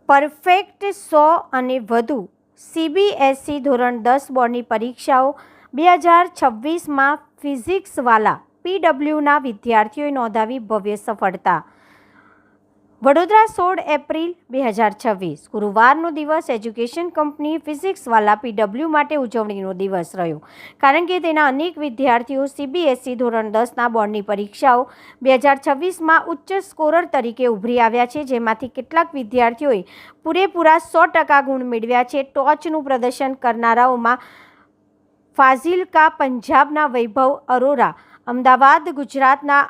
Perfect 100 અને વધુ CBSE ધોરણ 10 બોર્ડની પરીક્ષાઓ 2026માં ફિઝિક્સવાલા PWના વિદ્યાર્થીઓએ નોંધાવી ભવ્ય સફળતા. વડોદરા 16 એપ્રિલ 2026 ગુરુવારનો દિવસ એજ્યુકેશન કંપની ફિઝિક્સવાલા PW માટે ઉજવણીનો દિવસ રહ્યો, કારણ કે તેના અનેક વિદ્યાર્થીઓ CBSE ધોરણ 10ના બોર્ડની પરીક્ષાઓ 2026માં ઉચ્ચ સ્કોરર તરીકે ઉભરી આવ્યા છે, જેમાંથી કેટલાક વિદ્યાર્થીઓએ પૂરેપૂરા 100% ગુણ મેળવ્યા છે. ટોચનું પ્રદર્શન કરનારાઓમાં ફાઝિલકા પંજાબના વૈભવ અરોરા, અમદાવાદ ગુજરાતના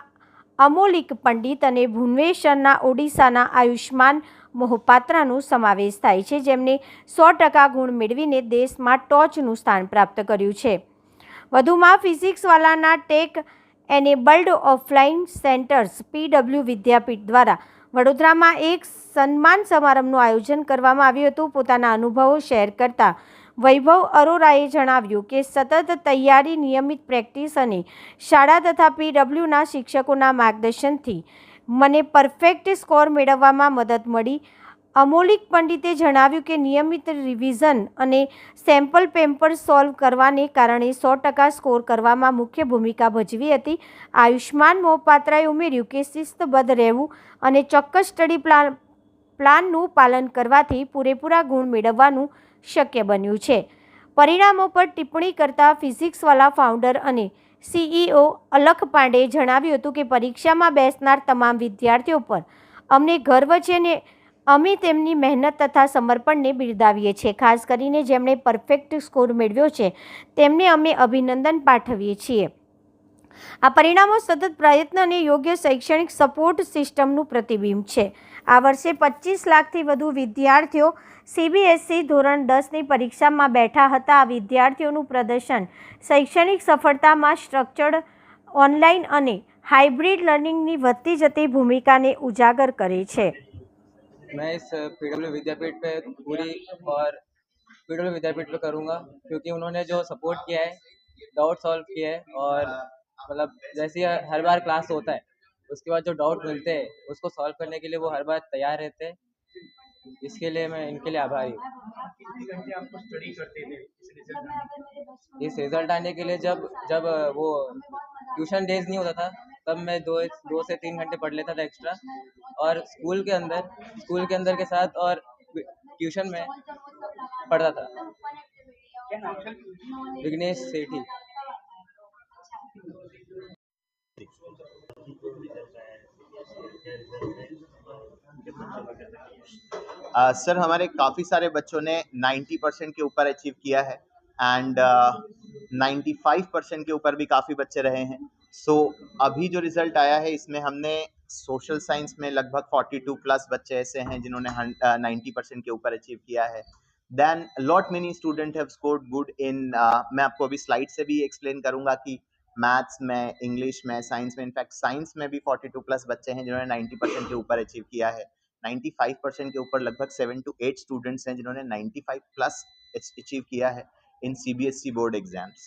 અમોલિક પંડિત અને ભુવનેશ્વરના ઓડિશાના આયુષ્માન મોહપાત્રાનો સમાવેશ થાય છે, જેમને 100% ગુણ મેળવીને દેશમાં ટોચનું સ્થાન પ્રાપ્ત કર્યું છે. વધુમાં ફિઝિક્સવાલાના tech enabled offline centres PW Vidyapeeth દ્વારા વડોદરામાં એક સન્માન સમારંભનું આયોજન કરવામાં આવ્યું હતું. પોતાના અનુભવો શેર કરતા વૈભવ અરોરાએ જણાવ્યું કે સતત તૈયારી, નિયમિત પ્રેક્ટિસ અને શાળા તથા PWના શિક્ષકોના માર્ગદર્શનથી મને પરફેક્ટ સ્કોર મેળવવામાં મદદ મળી. અમોલિક પંડિતે જણાવ્યું કે નિયમિત રિવિઝન અને સેમ્પલ પેપર સોલ્વ કરવાને કારણે 100% સ્કોર કરવામાં મુખ્ય ભૂમિકા ભજવી હતી. આયુષ્માન મોહપાત્રાએ ઉમેર્યું કે શિસ્તબદ્ધ રહેવું અને ચોક્કસ સ્ટડી પ્લાનનું પાલન કરવાથી પૂરેપૂરા ગુણ મેળવવાનું શક્ય બન્યું છે. પરિણામો પર ટિપ્પણી કરતા ફિઝિક્સવાલા ફાઉન્ડર અને CEO અલખ પાંડેએ જણાવ્યું હતું કે પરીક્ષામાં બેસનાર તમામ વિદ્યાર્થીઓ પર અમને ગર્વ છે અને અમે તેમની મહેનત તથા સમર્પણને બિરદાવીએ છીએ. ખાસ કરીને જેમણે પરફેક્ટ સ્કોર મેળવ્યો છે તેમને અમે અભિનંદન પાઠવીએ છીએ. આ પરિણામો સતત પ્રયત્ન અને યોગ્ય શૈક્ષણિક સપોર્ટ સિસ્ટમનું પ્રતિબિંબ છે. આ વર્ષે 25 લાખથી વધુ વિદ્યાર્થીઓ CBSE ધોરણ 10ની પરીક્ષામાં બેઠા હતા. આ વિદ્યાર્થીઓનું પ્રદર્શન શૈક્ષણિક સફળતામાં સ્ટ્રક્ચર્ડ, ઓનલાઇન અને હાઇબ્રિડ લર્નિંગની વધતી જતી ભૂમિકાને ઉજાગર કરે છે. मैं इस PW विद्यापीठ पे पूरी और PW विद्यापीठ पे करूँगा, क्योंकि उन्होंने जो सपोर्ट किया है, डाउट सॉल्व किया है, और मतलब जैसे हर बार क्लास होता है उसके बाद जो डाउट मिलते हैं उसको सॉल्व करने के लिए वो हर बार तैयार रहते हैं. इसके लिए मैं इनके लिए आभारी हूँ. आपको स्टडी करते थे इस रिजल्ट आने के लिए जब जब वो ट्यूशन डेज नहीं होता था तब मैं दो से 3 घंटे पढ़ लेता था एक्स्ट्रा, और स्कूल के अंदर के साथ और ट्यूशन में पढ़ता था. क्या नाम है? विघ्नेश सेठी. सर, हमारे काफ़ी सारे बच्चों ने 90% के ऊपर अचीव किया है एंड 95% के ऊपर भी काफ़ी बच्चे रहे हैं. सो अभी जो रिज़ल्ट आया है इसमें हमने सोशल साइंस में लगभग 42 प्लस बच्चे ऐसे हैं जिन्होंने 90% के ऊपर अचीव किया है. Then lot many student have scored good in मैं आपको अभी स्लाइड से भी एक्सप्लेन करूंगा कि मैथ्स में, इंग्लिश में, साइंस में. इनफैक्ट साइंस में भी 42 प्लस बच्चे हैं जिन्होंने 90% के ऊपर अचीव किया है. 95% के ऊपर लगभग 7 to 8 स्टूडेंट्स हैं जिन्होंने 95 प्लस अचीव किया है in CBSE board exams.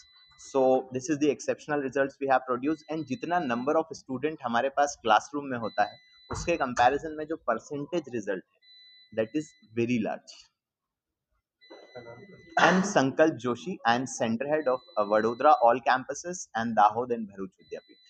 So this is the exceptional results we have produce. And जितना नंबर ऑफ स्टूडेंट हमारे पास क्लासरूम में होता है उसके कंपैरिजन में जो परसेंटेज रिजल्ट है that is very large. And Sankalp Joshi, I am center head of Vadodara all campuses and Dahod and Bharuch Vidyapeeth.